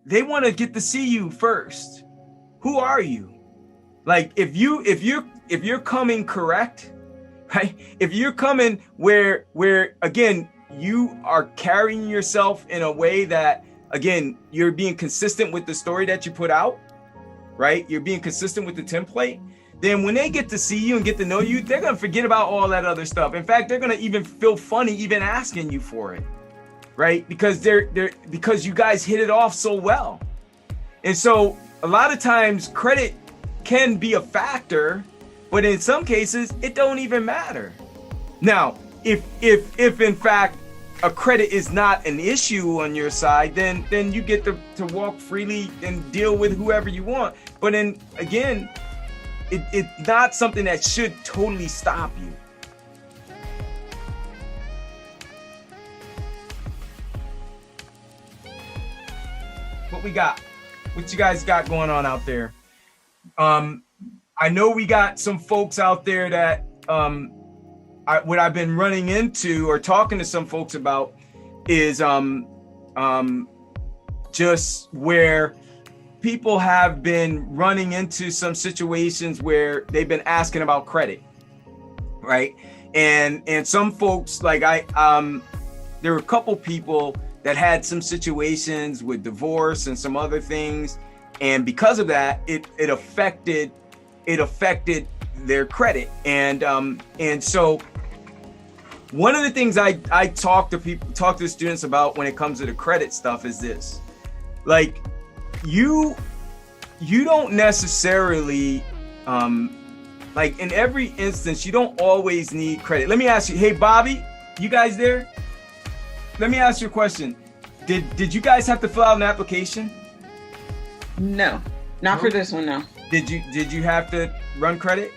they want to get to see you first. Who are you? Like if you're coming correct, right? If you're coming where again you are carrying yourself in a way that again you're being consistent with the story that you put out, right? You're being consistent with the template. Then when they get to see you and get to know you, they're gonna forget about all that other stuff. In fact, they're gonna even feel funny even asking you for it, right? Because because you guys hit it off so well. And so a lot of times credit can be a factor, but in some cases it don't even matter. Now, if in fact a credit is not an issue on your side, then you get to walk freely and deal with whoever you want. But then again, it's not something that should totally stop you. What we got? What you guys got going on out there? I know we got some folks out there that what I've been running into or talking to some folks about is just where people have been running into some situations where they've been asking about credit, right? And some folks, like there were a couple people that had some situations with divorce and some other things, and because of that, it affected their credit. And so one of the things I talk to students about when it comes to the credit stuff is this: like you don't necessarily like in every instance you don't always need credit. Let me ask you, hey Bobby, you guys there? Let me ask you a question. Did you guys have to fill out an application? No, not for this one. No. Did you have to run credit?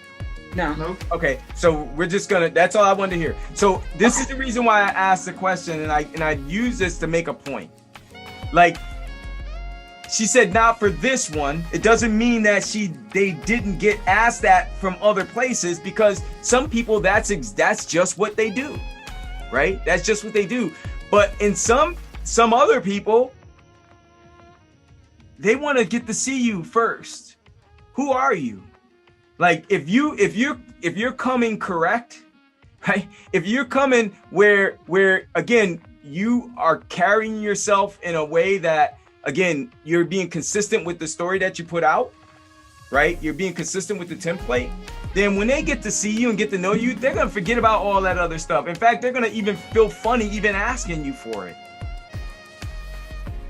No. Okay, so we're just gonna. That's all I wanted to hear. So this is the reason why I asked the question, and I use this to make a point. Like she said, not for this one. It doesn't mean that they didn't get asked that from other places, because some people that's just what they do, right? That's just what they do. But in some other people, they want to get to see you first. Who are you? Like if you're coming correct, right? If you're coming where again you are carrying yourself in a way that again you're being consistent with the story that you put out, right? You're being consistent with the template. Then when they get to see you and get to know you, they're gonna forget about all that other stuff. In fact, they're gonna even feel funny even asking you for it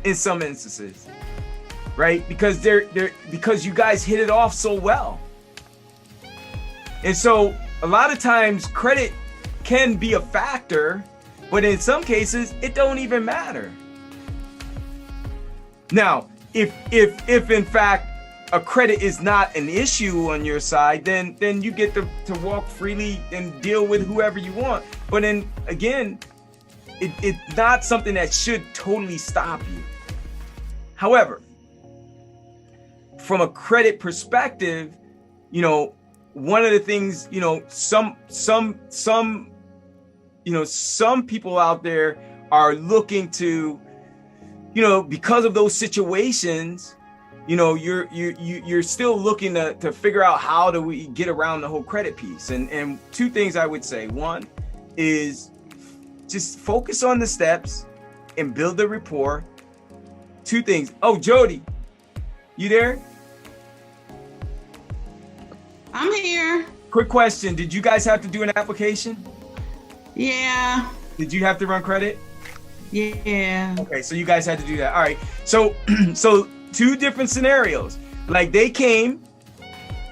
in some instances, right? Because because you guys hit it off so well. And so a lot of times credit can be a factor, but in some cases it don't even matter. Now, if in fact a credit is not an issue on your side, then you get to walk freely and deal with whoever you want. But then again, it's not something that should totally stop you. However, from a credit perspective, you know, one of the things, you know, some people out there are looking to, you know, because of those situations, you know, you're still looking to figure out how do we get around the whole credit piece. And two things I would say. One is just focus on the steps and build the rapport. Two things. Oh, Jody, you there? I'm here. Quick question. Did you guys have to do an application? Yeah. Did you have to run credit? Yeah. Okay, so you guys had to do that. All right. So two different scenarios. Like they came,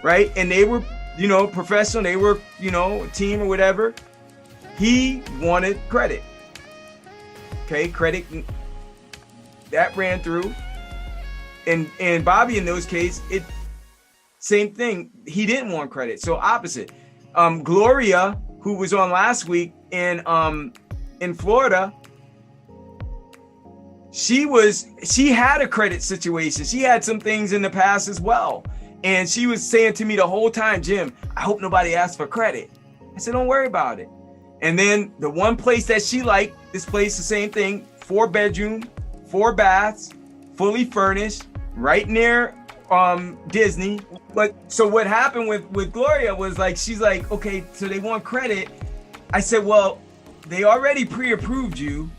right? And they were, you know, professional. They were, you know, a team or whatever. He wanted credit. Okay, credit that ran through. And Bobby in those cases, same thing. He didn't want credit. So opposite. Gloria, who was on last week in Florida, she had a credit situation. She had some things in the past as well. And she was saying to me the whole time, Jim, I hope nobody asks for credit. I said, don't worry about it. And then the one place that she liked, this place, the same thing, 4 bedroom, 4 baths, fully furnished, right near Disney. But so what happened with Gloria was like, she's like, okay, so they want credit. I said, well, they already pre-approved you.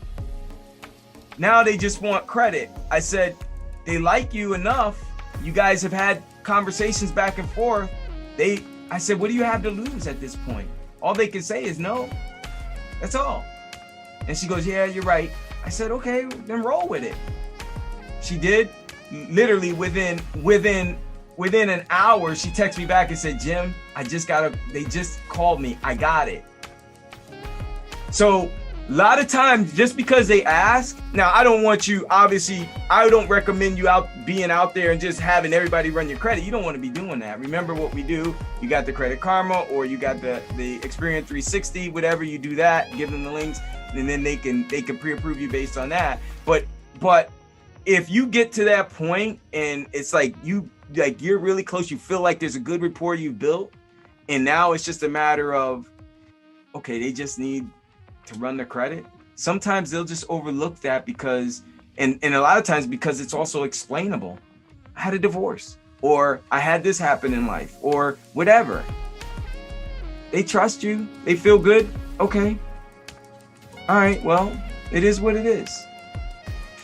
Now they just want credit. I said, they like you enough. You guys have had conversations back and forth. I said, what do you have to lose at this point? All they can say is no. That's all. And she goes, yeah, you're right. I said, okay, then roll with it. She did. Literally within an hour, she texted me back and said, Jim, they just called me. I got it. So a lot of times, just because they ask, now I don't want you, obviously, I don't recommend you being out there and just having everybody run your credit. You don't want to be doing that. Remember what we do. You got the Credit Karma, or you got the Experian 360, whatever, you do that, give them the links, and then they can pre-approve you based on that. But if you get to that point and it's like you're really close, you feel like there's a good rapport you've built, and now it's just a matter of, okay, they just need to run the credit. Sometimes they'll just overlook that because, and a lot of times because it's also explainable. I had a divorce, or I had this happen in life, or whatever. They trust you. They feel good. Okay. All right. Well, it is what it is.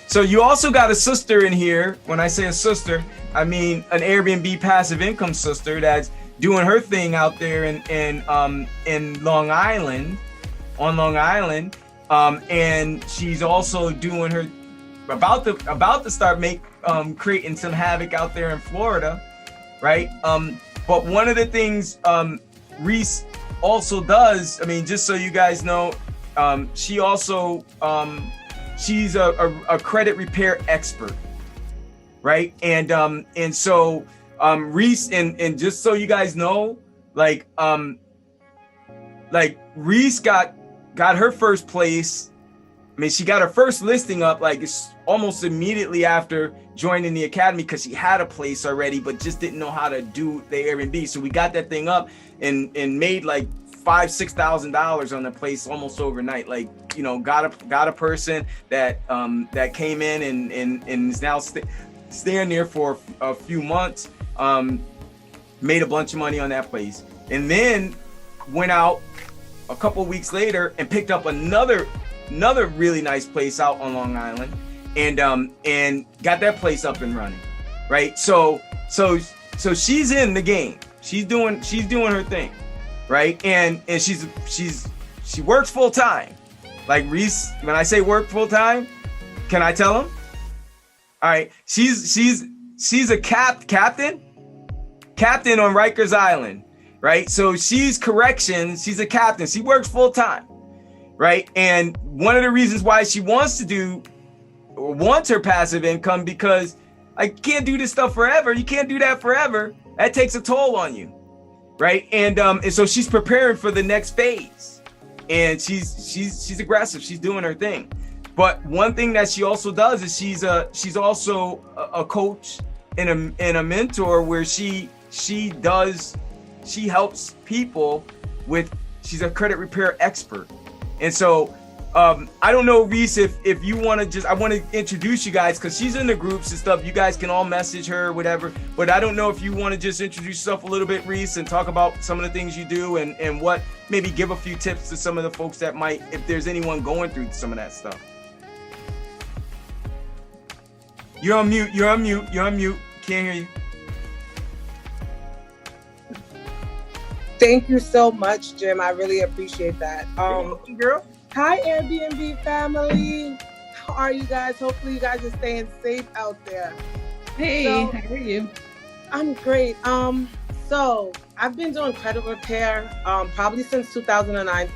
So you also got a sister in here. When I say a sister, I mean an Airbnb passive income sister that's doing her thing out there in Long Island. On Long Island, and she's also doing her about to start creating some havoc out there in Florida, right? But one of the things Reese also does, I mean, just so you guys know, she also she's a credit repair expert, right? And so Reese, and just so you guys know, like Reese got her first place. I mean, she got her first listing up like it's almost immediately after joining the academy, because she had a place already, but just didn't know how to do the Airbnb. So we got that thing up and made like $5,000-$6,000 on the place almost overnight. Like, you know, got a person that came in and is now staying there for a few months. Made a bunch of money on that place, and then went out a couple of weeks later and picked up another really nice place out on Long Island, and got that place up and running, right? So she's in the game. She's doing her thing, right? And she works full time. Like Reese, when I say work full time, can I tell him? All right, she's a captain on Rikers Island. Right, so she's corrections. She's a captain. She works full time, right? And one of the reasons why she wants her passive income, because I can't do this stuff forever. You can't do that forever. That takes a toll on you, right? And so she's preparing for the next phase, and she's aggressive. She's doing her thing. But one thing that she also does is she's also a coach and a mentor, where she helps people with, she's a credit repair expert. And so I don't know, Reese, if you want to I want to introduce you guys, because she's in the groups and stuff. You guys can all message her or whatever, but I don't know if you want to just introduce yourself a little bit, Reese, and talk about some of the things you do and what, maybe give a few tips to some of the folks that might, if there's anyone going through some of that stuff. You're on mute. Can't hear you. Thank you so much, Jim. I really appreciate that. Girl. Hi, Airbnb family. How are you guys? Hopefully you guys are staying safe out there. Hey, how are you? I'm great. So I've been doing credit repair probably since 2009.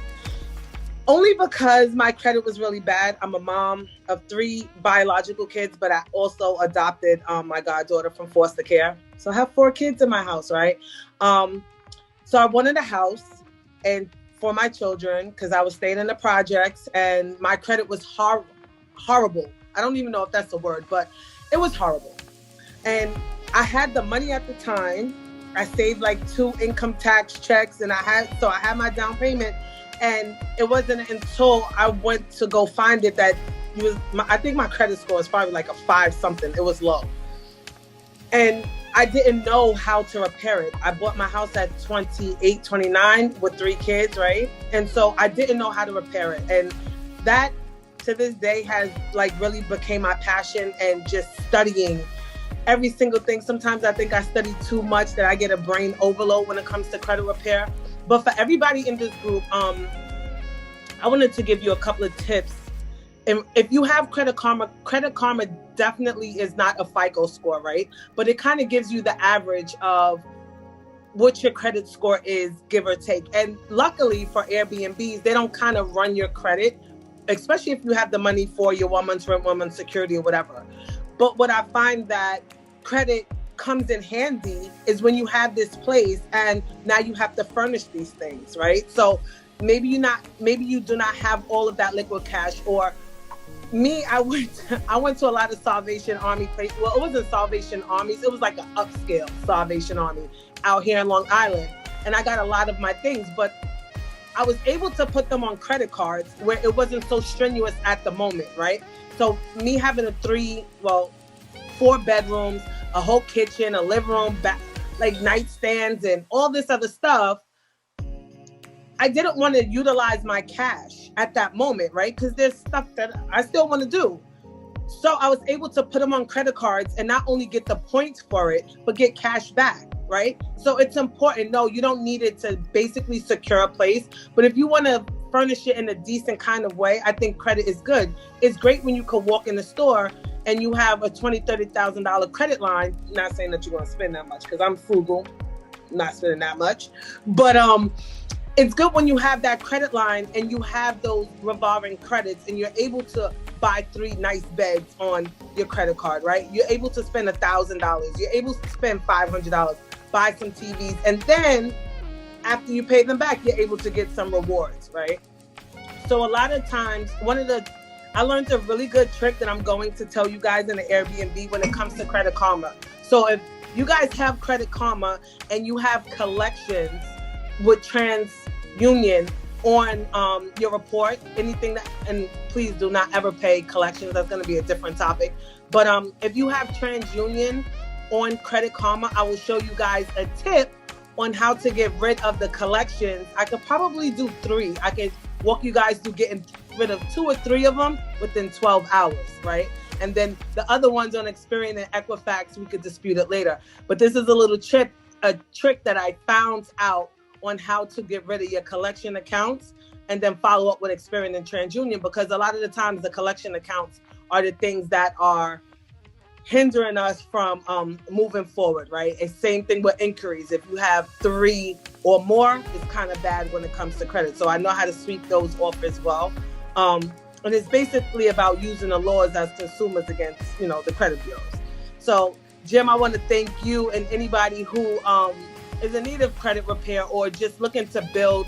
Only because my credit was really bad. I'm a mom of 3 biological kids, but I also adopted my goddaughter from foster care. So I have 4 kids in my house, right? So I wanted a house and for my children, because I was staying in the projects and my credit was horrible. I don't even know if that's a word, but it was horrible. And I had the money at the time. I saved like 2 income tax checks, and I had my down payment. And it wasn't until I went to go find it that, I think my credit score was probably like a 5 something. It was low. And I didn't know how to repair it. I bought my house at 28, 29 with 3 kids, right? And so I didn't know how to repair it. And that to this day has like really became my passion, and just studying every single thing. Sometimes I think I study too much, that I get a brain overload when it comes to credit repair. But for everybody in this group, I wanted to give you a couple of tips. And if you have Credit Karma definitely is not a FICO score, right? But it kind of gives you the average of what your credit score is, give or take. And luckily for Airbnbs, they don't kind of run your credit, especially if you have the money for your 1 month's rent, 1 month's security or whatever. But what I find that credit comes in handy is when you have this place and now you have to furnish these things, right? So maybe you do not have all of that liquid cash. Or me, I went to a lot of Salvation Army places. Well, it wasn't Salvation Armies, it was like an upscale Salvation Army out here in Long Island. And I got a lot of my things, but I was able to put them on credit cards where it wasn't so strenuous at the moment, right? So me having 4 bedrooms, a whole kitchen, a living room, like nightstands and all this other stuff, I didn't want to utilize my cash at that moment, right? Because there's stuff that I still want to do. So I was able to put them on credit cards and not only get the points for it, but get cash back, right? So it's important. No, you don't need it to basically secure a place. But if you want to furnish it in a decent kind of way, I think credit is good. It's great when you can walk in the store and you have a $20,000, $30,000 credit line. Not saying that you're going to spend that much, because I'm frugal, not spending that much. But it's good when you have that credit line and you have those revolving credits and you're able to buy 3 nice beds on your credit card, right? You're able to spend $1,000. You're able to spend $500, buy some TVs. And then after you pay them back, you're able to get some rewards, right? So a lot of times, I learned a really good trick that I'm going to tell you guys in the Airbnb when it comes to Credit Karma. So if you guys have Credit Karma and you have collections with TransUnion on your report, anything that, and please do not ever pay collections, that's going to be a different topic. But if you have TransUnion on Credit Karma, I will show you guys a tip on how to get rid of the collections. I could probably do 3. I could walk you guys through getting rid of 2 or 3 of them within 12 hours, right? And then the other ones on Experian and Equifax, we could dispute it later. But this is a trick that I found out on how to get rid of your collection accounts and then follow up with Experian and TransUnion, because a lot of the times the collection accounts are the things that are hindering us from moving forward, right? And same thing with inquiries. If you have 3 or more, it's kind of bad when it comes to credit. So I know how to sweep those off as well. And it's basically about using the laws as consumers against, the credit bureaus. So Jim, I want to thank you and anybody who is in need of credit repair or just looking to build.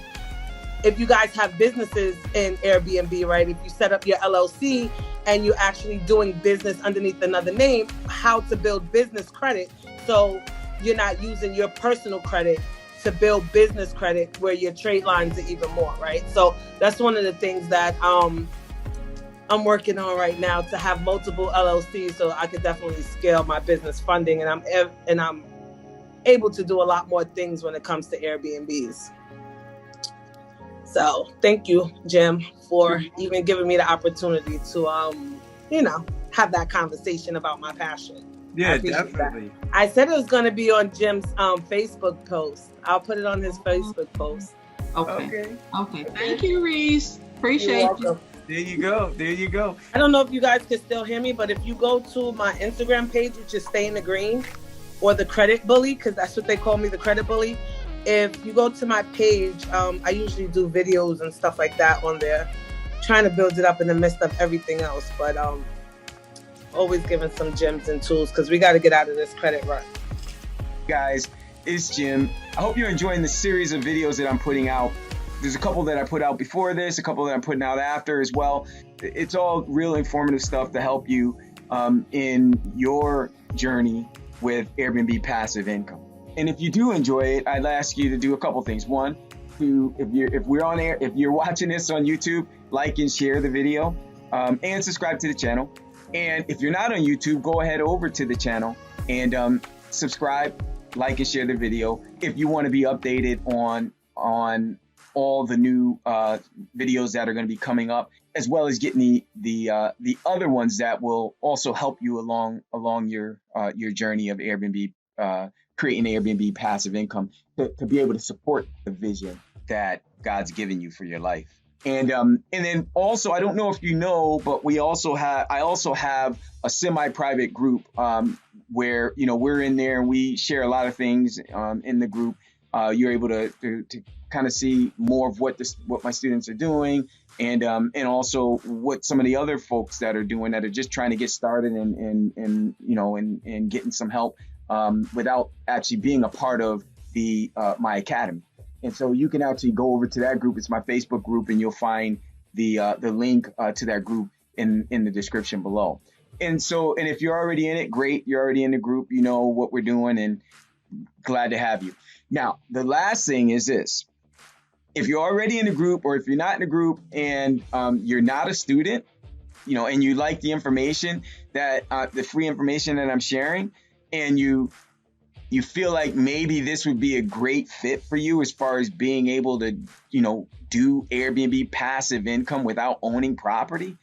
If you guys have businesses in Airbnb, right? If you set up your LLC and you're actually doing business underneath another name, how to build business credit so you're not using your personal credit to build business credit where your trade lines are even more, right? So that's one of the things that I'm working on right now, to have multiple LLCs so I could definitely scale my business funding, and I'm able to do a lot more things when it comes to Airbnbs. So thank you, Jim, for even giving me the opportunity to, have that conversation about my passion. Yeah, definitely. That. I said it was going to be on Jim's Facebook post. I'll put it on his Facebook post. Okay. Thank you, Reese. Appreciate you. There you go. I don't know if you guys can still hear me, but if you go to my Instagram page, which is Stay in the Green, or the Credit Bully, because that's what they call me, the Credit Bully. If you go to my page, I usually do videos and stuff like that on there, trying to build it up in the midst of everything else. But always giving some gems and tools, because we got to get out of this credit rut. Guys, it's Jim. I hope you're enjoying the series of videos that I'm putting out. There's a couple that I put out before this, a couple that I'm putting out after as well. It's all real informative stuff to help you in your journey with Airbnb passive income. And if you do enjoy it, I'd ask you to do a couple things. One, if you're on air, if you're watching this on YouTube, like and share the video. and subscribe to the channel. And if you're not on YouTube, go ahead over to the channel and subscribe, like, and share the video if you want to be updated on all the new videos that are going to be coming up, as well as getting the other ones that will also help you along your journey of Airbnb, creating Airbnb passive income to be able to support the vision that God's given you for your life. And then also, I don't know if you know, but I also have a semi-private group where, you know, we're in there and we share a lot of things in the group. You're able to kind of see more of what my students are doing, and also what some of the other folks that are doing that are just trying to get started and getting some help without actually being a part of my academy. And so you can actually go over to that group. It's my Facebook group, and you'll find the link to that group in the description below. And if you're already in it, great. You're already in the group. You know what we're doing, and glad to have you. Now, the last thing is this. If you're already in the group, or if you're not in the group and you're not a student, you know, and you like the information that the free information that I'm sharing, and you feel like maybe this would be a great fit for you as far as being able to, you know, do Airbnb passive income without owning property,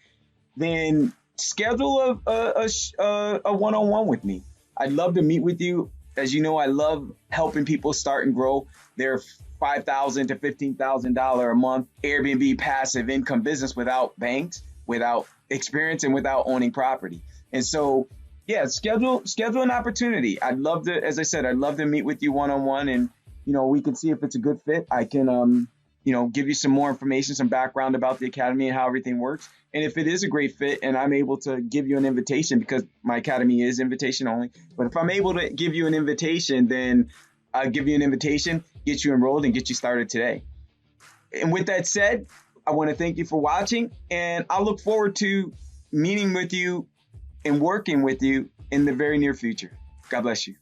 then schedule a one-on-one with me. I'd love to meet with you. As you know, I love helping people start and grow their $5,000 to $15,000 a month Airbnb passive income business without banks, without experience, and without owning property. And so, yeah, schedule an opportunity. I'd love to, as I said, I'd love to meet with you one-on-one, and, you know, we can see if it's a good fit. I can, you know, give you some more information, some background about the academy and how everything works. And if it is a great fit and I'm able to give you an invitation, because my academy is invitation only, but if I'm able to give you an invitation, then I'll give you an invitation, get you enrolled, and get you started today. And with that said, I want to thank you for watching, and I look forward to meeting with you and working with you in the very near future. God bless you.